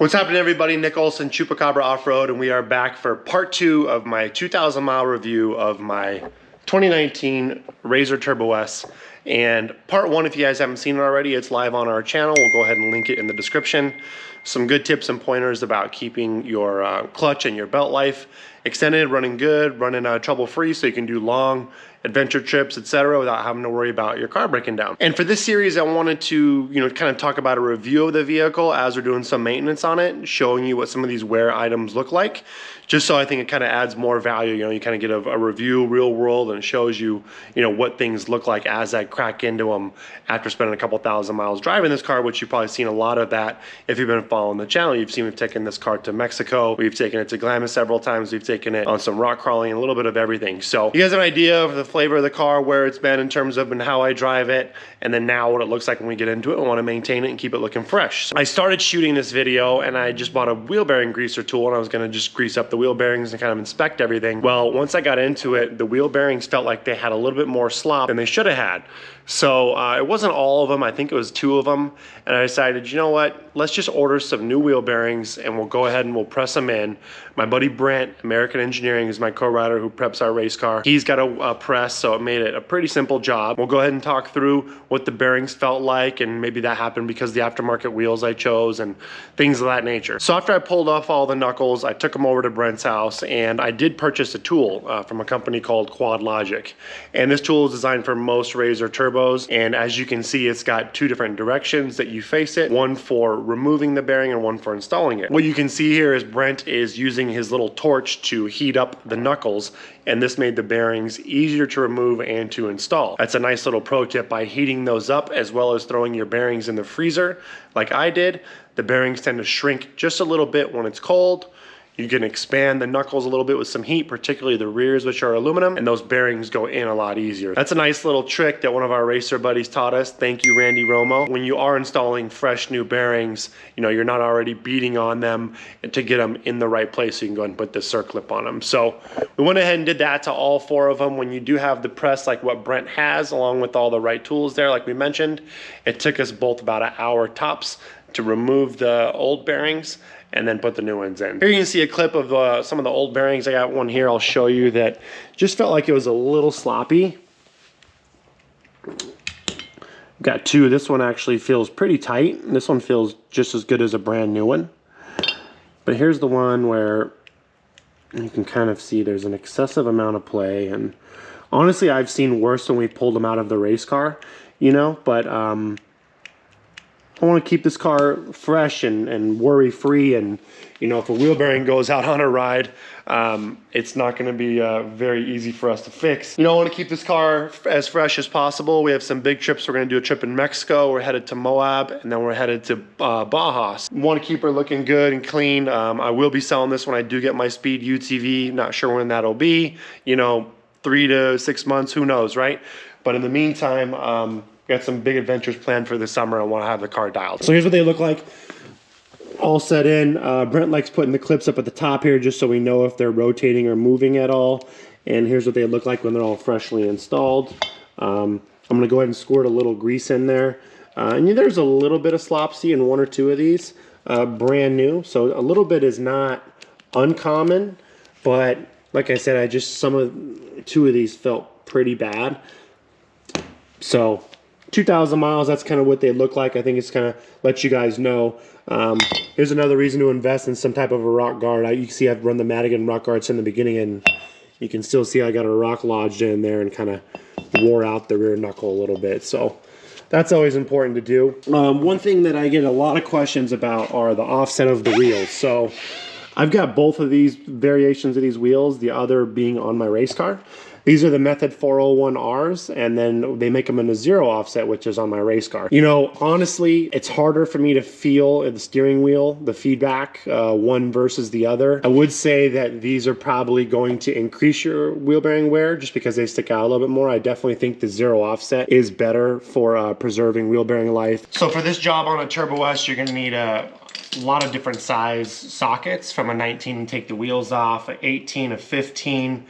What's happening, everybody? Nick Olson, Chupacabra Offroad, and we are back for part 2 of my 2,000 mile review of my 2019 Razor Turbo S. And part 1, if you guys haven't seen it already, it's live on our channel. We'll go ahead and link it in the description. Some good tips and pointers about keeping your clutch and your belt life extended, running good, running trouble-free, so you can do long adventure trips, etc., without having to worry about your car breaking down. And for this series, I wanted to, kind of talk about a review of the vehicle as we're doing some maintenance on it, showing you what some of these wear items look like, just so I think it kind of adds more value. You kind of get a review, real world, and it shows you, what things look like as I crack into them after spending a couple thousand miles driving this car, which you've probably seen a lot of that if you've been following the channel. You've seen we've taken this car to Mexico, we've taken it to Glamis several times, we've taken it on some rock crawling, a little bit of everything. So you guys have an idea of the flavor of the car, where it's been in terms of and how I drive it, and then now what it looks like when we get into it. I want to maintain it and keep it looking fresh. So I started shooting this video and I just bought a wheel bearing greaser tool, and I was going to just grease up the wheel bearings and kind of inspect everything. Well, once I got into it, the wheel bearings felt like they had a little bit more slop than they should have had. So it wasn't all of them, I think it was 2 of them, and I decided, you know what, let's just order some new wheel bearings and we'll go ahead and we'll press them in. My buddy Brent, American Engineering, is my co-rider who preps our race car. He's got a press, so it made it a pretty simple job. We'll go ahead and talk through what the bearings felt like, and maybe that happened because the aftermarket wheels I chose and things of that nature. So after I pulled off all the knuckles, I took them over to Brent's house, and I did purchase a tool from a company called Quad Logic. And this tool is designed for most Razor turbos, and as you can see, it's got 2 different directions that you face it, one for removing the bearing and one for installing it. What you can see here is Brent is using his little torch to heat up the knuckles, and this made the bearings easier to remove and to install. That's a nice little pro tip. By heating those up as well as throwing your bearings in the freezer like I did, the bearings tend to shrink just a little bit when it's cold. You can expand the knuckles a little bit with some heat, particularly the rears, which are aluminum, and those bearings go in a lot easier. That's a nice little trick that one of our racer buddies taught us. Thank you, Randy Romo. When you are installing fresh new bearings, you're not already beating on them to get them in the right place, so you can go ahead and put the circlip on them. So we went ahead and did that to all 4 of them. When you do have the press like what Brent has, along with all the right tools there, like we mentioned, it took us both about an hour tops to remove the old bearings and then put the new ones in. Here you can see a clip of some of the old bearings. I got one here I'll show you that just felt like it was a little sloppy. Got 2. This one actually feels pretty tight, and this one feels just as good as a brand new one. But here's the one where you can kind of see there's an excessive amount of play, and honestly I've seen worse when we pulled them out of the race car, but I want to keep this car fresh and worry-free, and if a wheel bearing goes out on a ride, it's not going to be very easy for us to fix. I want to keep this car as fresh as possible. We have some big trips. We're going to do a trip in Mexico. We're headed to Moab, and then we're headed to Baja. We want to keep her looking good and clean. I will be selling this when I do get my Speed UTV. Not sure when that'll be. 3 to 6 months, who knows, right? But in the meantime, got some big adventures planned for this summer. I want to have the car dialed. So here's what they look like, all set in. Brent likes putting the clips up at the top here just so we know if they're rotating or moving at all. And here's what they look like when they're all freshly installed. I'm going to go ahead and squirt a little grease in there. And there's a little bit of slopsy in 1 or 2 of these, brand new. So a little bit is not uncommon, but like I said, some of 2 of these felt pretty bad. So 2,000 miles, that's kind of what they look like. I think it's kind of let you guys know. Here's another reason to invest in some type of a rock guard. You can see I've run the Madigan rock guards in the beginning, and you can still see I got a rock lodged in there and kind of wore out the rear knuckle a little bit. So that's always important to do. One thing that I get a lot of questions about are the offset of the wheels. So I've got both of these variations of these wheels, the other being on my race car. These are the Method 401Rs, and then they make them in a 0 offset, which is on my race car. Honestly, it's harder for me to feel at the steering wheel, the feedback, one versus the other. I would say that these are probably going to increase your wheel bearing wear just because they stick out a little bit more. I definitely think the 0 offset is better for preserving wheel bearing life. So for this job on a Turbo S, you're gonna need a lot of different size sockets. From a 19 to take the wheels off, a 18, a 15,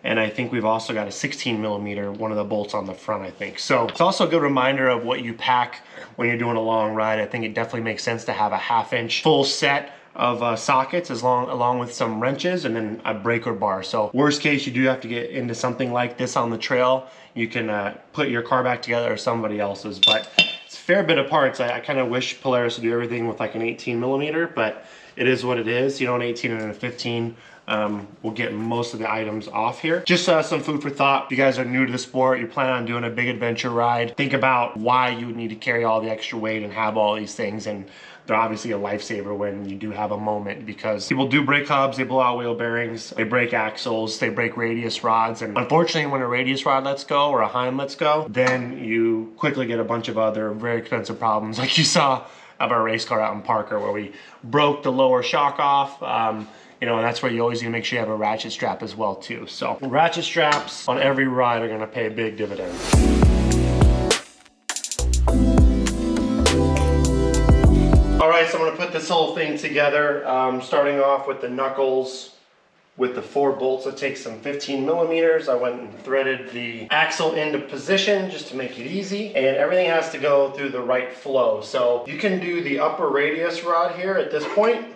and I think we've also got a 16 millimeter, one of the bolts on the front, I think. So it's also a good reminder of what you pack when you're doing a long ride. I think it definitely makes sense to have a 1/2 inch full set of sockets along with some wrenches and then a breaker bar. So worst case, you do have to get into something like this on the trail. You can put your car back together or somebody else's, but it's a fair bit of parts. I kind of wish Polaris would do everything with like an 18 millimeter, but it is what it is. You know, an 18 and a 15 will get most of the items off here. Just some food for thought. If you guys are new to the sport, you're planning on doing a big adventure ride, think about why you would need to carry all the extra weight and have all these things. And they're obviously a lifesaver when you do have a moment, because people do break hubs, they blow out wheel bearings, they break axles, they break radius rods. And unfortunately, when a radius rod lets go or a Heim lets go, then you quickly get a bunch of other very expensive problems, like you saw of our race car out in Parker, where we broke the lower shock off. You know, and that's where you always need to make sure you have a ratchet strap as well too. So ratchet straps on every ride are gonna pay a big dividend. All right, so I'm gonna put this whole thing together, starting off with the knuckles with the 4 bolts. It takes some 15 millimeters. I went and threaded the axle into position just to make it easy, and everything has to go through the right flow. So you can do the upper radius rod here at this point,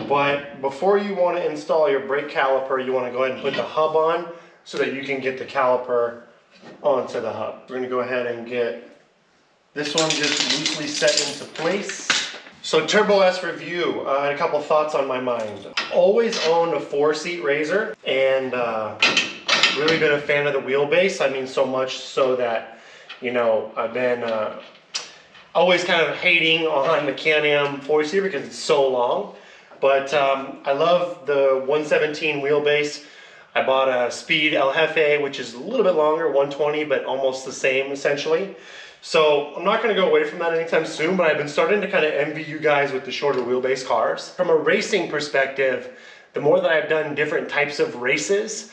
but before you want to install your brake caliper, you want to go ahead and put the hub on so that you can get the caliper onto the hub. We're going to go ahead and get this one just loosely set into place. So Turbo S review, I had a couple thoughts on my mind. Always owned a 4-seat RZR, and really been a fan of the wheelbase. I mean, so much so that, you know, I've been always kind of hating on the CanAm 4-seater because it's so long. But I love the 117 wheelbase. I bought a Speed El Jefe, which is a little bit longer, 120, but almost the same essentially. So I'm not gonna go away from that anytime soon, but I've been starting to kind of envy you guys with the shorter wheelbase cars. From a racing perspective, the more that I've done different types of races,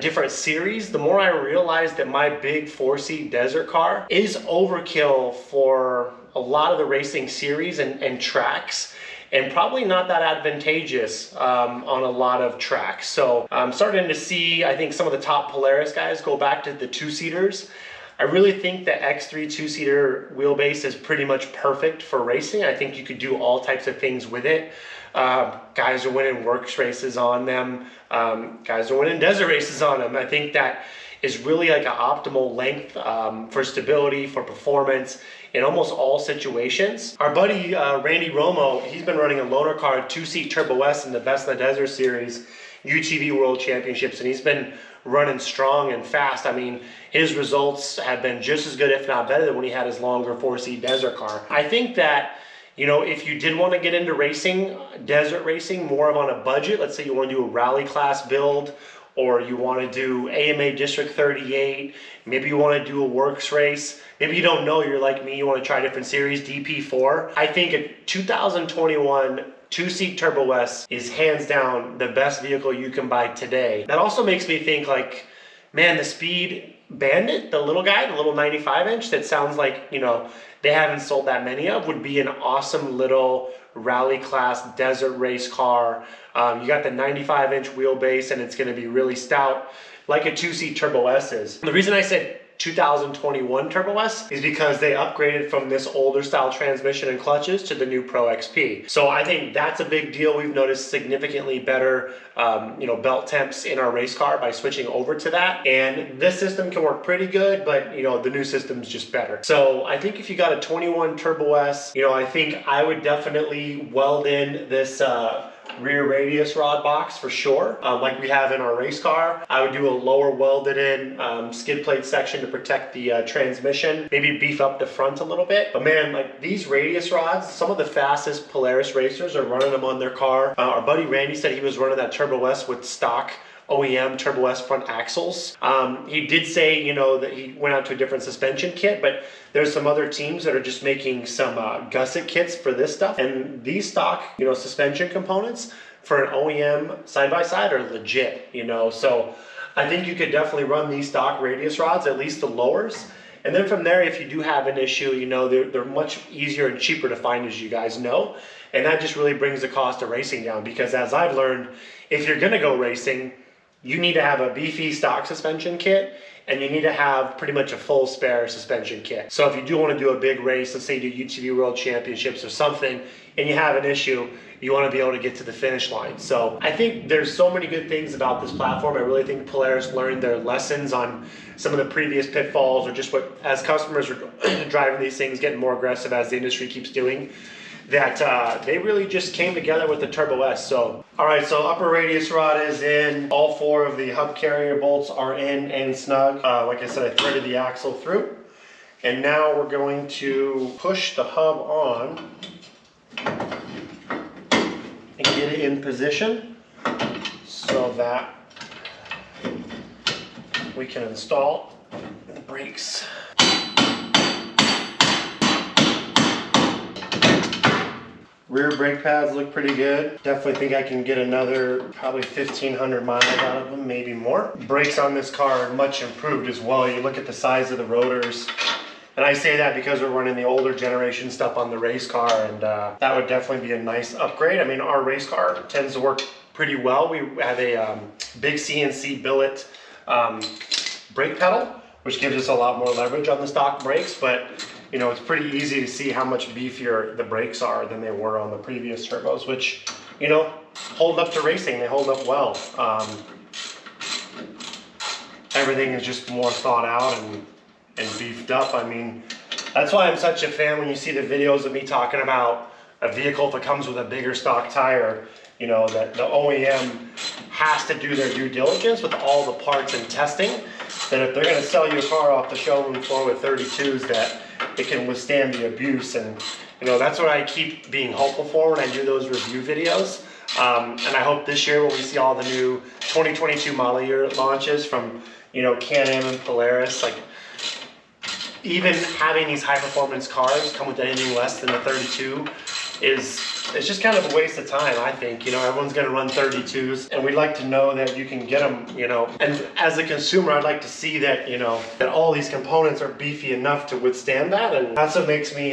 different series, the more I realize that my big 4-seat desert car is overkill for a lot of the racing series and tracks, and probably not that advantageous on a lot of tracks. So I'm starting to see, I think, some of the top Polaris guys go back to the 2-seaters. I really think the X3 2-seater wheelbase is pretty much perfect for racing. I think you could do all types of things with it. Guys are winning works races on them. Guys are winning desert races on them. I think that is really like an optimal length for stability, for performance in almost all situations. Our buddy Randy Romo, he's been running a loaner car, 2-seat Turbo S in the Best in the Desert Series, UTV World Championships, and he's been running strong and fast. I mean, his results have been just as good, if not better, than when he had his longer 4-seat desert car. I think that, you know, if you did want to get into racing, desert racing, more of on a budget, let's say you want to do a rally class build, or you want to do AMA District 38, maybe you want to do a works race, maybe you don't know, you're like me, you want to try different series, DP4. I think a 2021 2-seat Turbo S is hands down the best vehicle you can buy today. That also makes me think, like, man, the Speed Bandit, the little guy, the little 95-inch that sounds like, you know, they haven't sold that many of, would be an awesome little rally class desert race car. You got the 95-inch wheelbase, and it's going to be really stout, like a 2-seat Turbo S is. The reason I said 2021 Turbo S is because they upgraded from this older style transmission and clutches to the new Pro XP. So I think that's a big deal. We've noticed significantly better you know, belt temps in our race car by switching over to that. And this system can work pretty good, but you know, the new system's just better. So I think if you got a 21 Turbo S, you know, I think I would definitely weld in this rear radius rod box for sure, like we have in our race car. I would do a lower welded in skid plate section to protect the transmission, maybe beef up the front a little bit. But man, like these radius rods, some of the fastest Polaris racers are running them on their car. Our buddy Randy said he was running that Turbo S with stock OEM Turbo S front axles. He did say, you know, that he went out to a different suspension kit, but there's some other teams that are just making some gusset kits for this stuff. And these stock, you know, suspension components for an OEM side-by-side are legit, you know. So I think you could definitely run these stock radius rods, at least the lowers. And then from there, if you do have an issue, you know, they're much easier and cheaper to find, as you guys know. And that just really brings the cost of racing down, because as I've learned, if you're gonna go racing, you need to have a beefy stock suspension kit, and you need to have pretty much a full spare suspension kit. So if you do want to do a big race, let's say you do UTV World Championships or something, and you have an issue, you want to be able to get to the finish line. So I think there's so many good things about this platform. I really think Polaris learned their lessons on some of the previous pitfalls, or just what, as customers are driving these things, getting more aggressive as the industry keeps doing, that they really just came together with the Turbo S. So, all right, so upper radius rod is in. All 4 of the hub carrier bolts are in and snug. Like I said, I threaded the axle through. And now we're going to push the hub on and get it in position so that we can install the brakes. Rear brake pads look pretty good. Definitely think I can get another probably 1,500 miles out of them, maybe more. Brakes on this car are much improved as well. You look at the size of the rotors. And I say that because we're running the older generation stuff on the race car, and that would definitely be a nice upgrade. I mean, our race car tends to work pretty well. We have a big CNC billet brake pedal, which gives us a lot more leverage on the stock brakes, but you know, it's pretty easy to see how much beefier the brakes are than they were on the previous turbos, which, you know, hold up to racing. They hold up well. Everything is just more thought out and beefed up. I mean, that's why I'm such a fan when you see the videos of me talking about a vehicle that comes with a bigger stock tire, you know, that the OEM has to do their due diligence with all the parts and testing, that if they're going to sell you a car off the showroom floor with 32s, that it can withstand the abuse. And you know, that's what I keep being hopeful for when I do those review videos. And I hope this year when we see all the new 2022 model year launches from, you know, CanAm and Polaris, like even having these high performance cars come with anything less than a 32 it's just kind of a waste of time, I think. You know, everyone's going to run 32s, and we'd like to know that you can get them, you know. And as a consumer, I'd like to see that, you know, that all these components are beefy enough to withstand that, and that's what makes me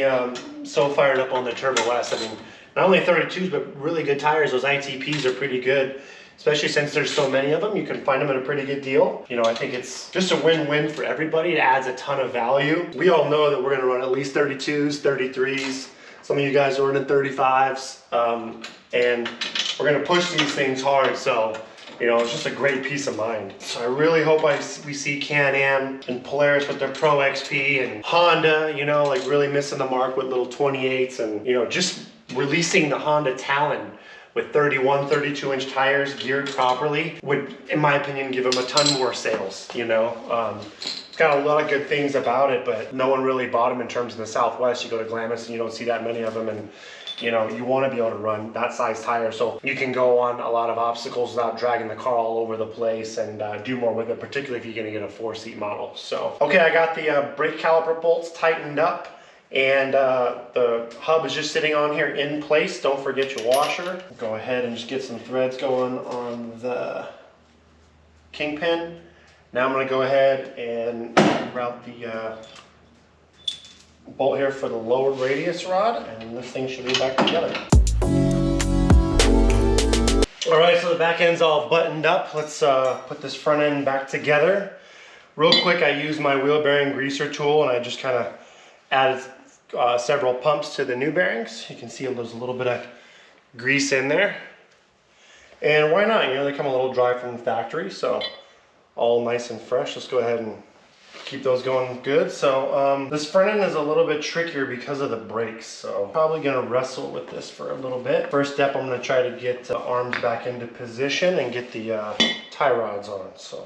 so fired up on the Turbo S. I mean, not only 32s, but really good tires. Those ITPs are pretty good, especially since there's so many of them. You can find them at a pretty good deal. You know, I think it's just a win-win for everybody. It adds a ton of value. We all know that we're going to run at least 32s, 33s. Some of you guys are running 35s, and we're going to push these things hard. So, you know, it's just a great peace of mind. So I really hope we see CanAm and Polaris with their Pro XP, and Honda, you know, like really missing the mark with little 28s, and, you know, just releasing the Honda Talon with 31, 32-inch tires geared properly would, in my opinion, give them a ton more sales, you know. It's got a lot of good things about it, but no one really bought them in terms of the Southwest. You go to Glamis and you don't see that many of them, and you know, you want to be able to run that size tire so you can go on a lot of obstacles without dragging the car all over the place, and do more with it, particularly if you're going to get a 4-seat model. So, okay, I got the brake caliper bolts tightened up, and the hub is just sitting on here in place. Don't forget your washer. Go ahead and just get some threads going on the kingpin. Now I'm going to go ahead and route the bolt here for the lower radius rod, and this thing should be back together. All right, so the back end's all buttoned up. Let's put this front end back together. Real quick, I used my wheel bearing greaser tool, and I just kind of added several pumps to the new bearings. You can see there's a little bit of grease in there. And why not? You know, they come a little dry from the factory, so all nice and fresh. Let's go ahead and keep those going good. So this front end is a little bit trickier because of the brakes, so probably gonna wrestle with this for a little bit. First step, I'm gonna try to get the arms back into position and get the tie rods on. So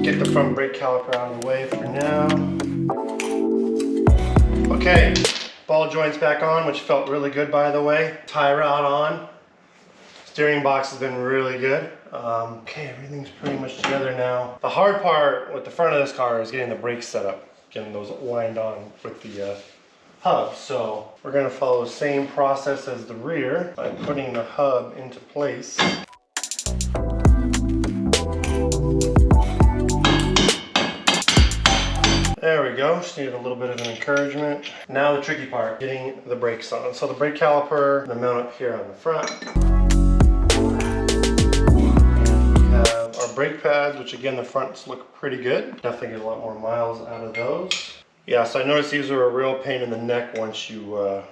get the front brake caliper out of the way for now. Okay, ball joints back on, which felt really good, by the way. Tie rod on. Steering box has been really good. Okay, everything's pretty much together now. The hard part with the front of this car is getting the brakes set up, getting those lined on with the hub. So we're gonna follow the same process as the rear by putting the hub into place. There we go, just needed a little bit of an encouragement. Now the tricky part, getting the brakes on. So the brake caliper, I'm gonna mount it here on the front. brake pads, which again, the fronts look pretty good. Definitely get a lot more miles out of those. Yeah, so I noticed these are a real pain in the neck once you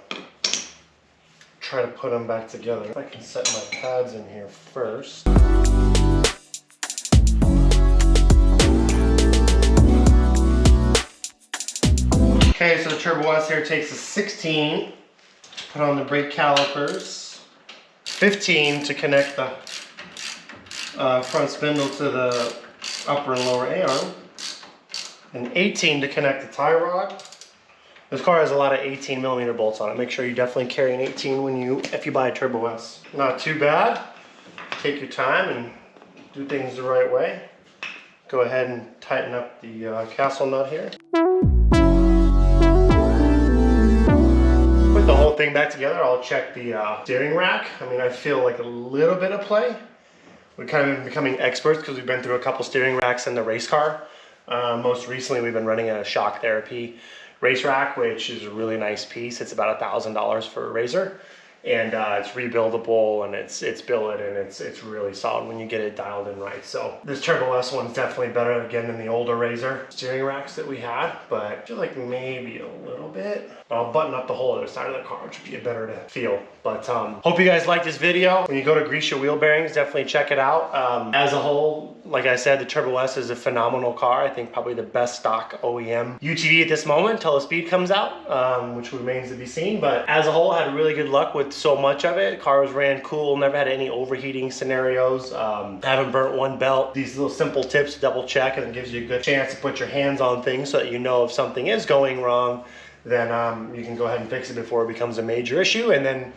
try to put them back together. If I can set my pads in here first. Okay, so the Turbo S here takes a 16 to put on the brake calipers, 15 to connect the front spindle to the upper and lower A-arm, and 18 to connect the tie rod. This car has a lot of 18mm bolts on it. Make sure you definitely carry an 18 if you buy a Turbo S. Not too bad. Take your time and do things the right way. Go ahead and tighten up the castle nut here. Put the whole thing back together. I'll check the steering rack. I mean, I feel like a little bit of play. We've kind of been becoming experts because we've been through a couple steering racks in the race car. Most recently, we've been running a shock therapy race rack, which is a really nice piece. It's about $1,000 for a razor, and it's rebuildable, and it's billet, and it's really solid when you get it dialed in right. So this Turbo S one's definitely better again than the older razor steering racks that we had, but I feel like maybe a little bit. I'll button up the whole other side of the car, which would be better to feel. But hope you guys like this video. When you go to grease your wheel bearings, definitely check it out. As a whole, like I said, the Turbo S is a phenomenal car. I think probably the best stock OEM UTV at this moment until the speed comes out, which remains to be seen. But as a whole, I had really good luck with so much of it. Cars ran cool, never had any overheating scenarios. Haven't burnt one belt. These little simple tips to double check, and it gives you a good chance to put your hands on things so that you know if something is going wrong, then you can go ahead and fix it before it becomes a major issue. And then,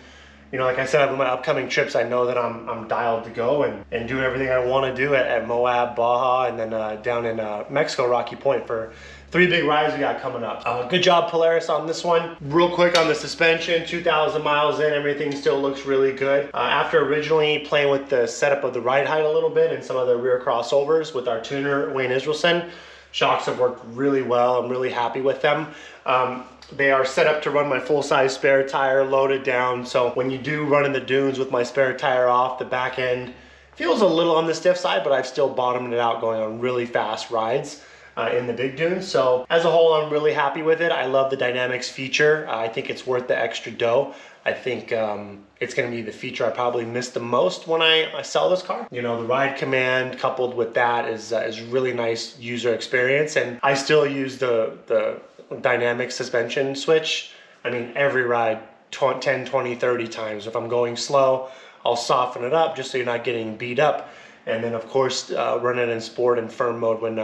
you know, like I said, on my upcoming trips, I know that I'm dialed to go and do everything I want to do at Moab, Baja, and then down in Mexico, Rocky Point for 3 big rides we got coming up. Good job, Polaris, on this one. Real quick on the suspension, 2,000 miles in, everything still looks really good. After originally playing with the setup of the ride height a little bit and some of the rear crossovers with our tuner, Wayne Israelson, shocks have worked really well. I'm really happy with them. They are set up to run my full-size spare tire loaded down, so when you do run in the dunes with my spare tire off, the back end feels a little on the stiff side, but I've still bottomed it out going on really fast rides in the big dunes. So as a whole, I'm really happy with it. I love the dynamics feature. I think it's worth the extra dough. I think it's going to be the feature I probably miss the most when I sell this car. You know, the ride command coupled with that is really nice user experience, and I still use the dynamic suspension switch. I mean, every ride 10, 20, 30 times. If I'm going slow, I'll soften it up just so you're not getting beat up. And then of course, run it in sport and firm mode when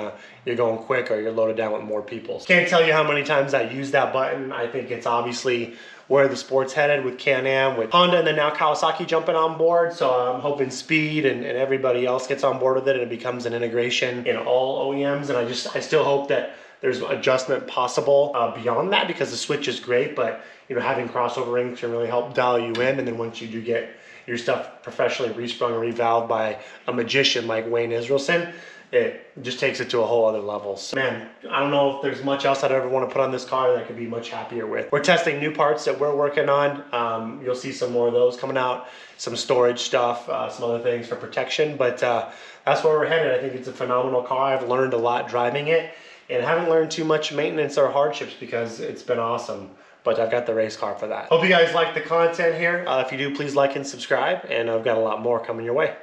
you're going quick or you're loaded down with more people. Can't tell you how many times I use that button. I think it's obviously where the sport's headed with CanAm, with Honda, and then now Kawasaki jumping on board. So I'm hoping Speed and everybody else gets on board with it and it becomes an integration in all OEMs. And I still hope that there's adjustment possible beyond that, because the switch is great, but you know, having crossover rings can really help dial you in. And then once you do get your stuff professionally resprung or revalved by a magician like Wayne Israelson, it just takes it to a whole other level. So, man, I don't know if there's much else I'd ever want to put on this car that I could be much happier with. We're testing new parts that we're working on. You'll see some more of those coming out, some storage stuff, some other things for protection, but that's where we're headed. I think it's a phenomenal car. I've learned a lot driving it, and haven't learned too much maintenance or hardships because it's been awesome. But I've got the race car for that. Hope you guys like the content here. If you do, please like and subscribe, and I've got a lot more coming your way.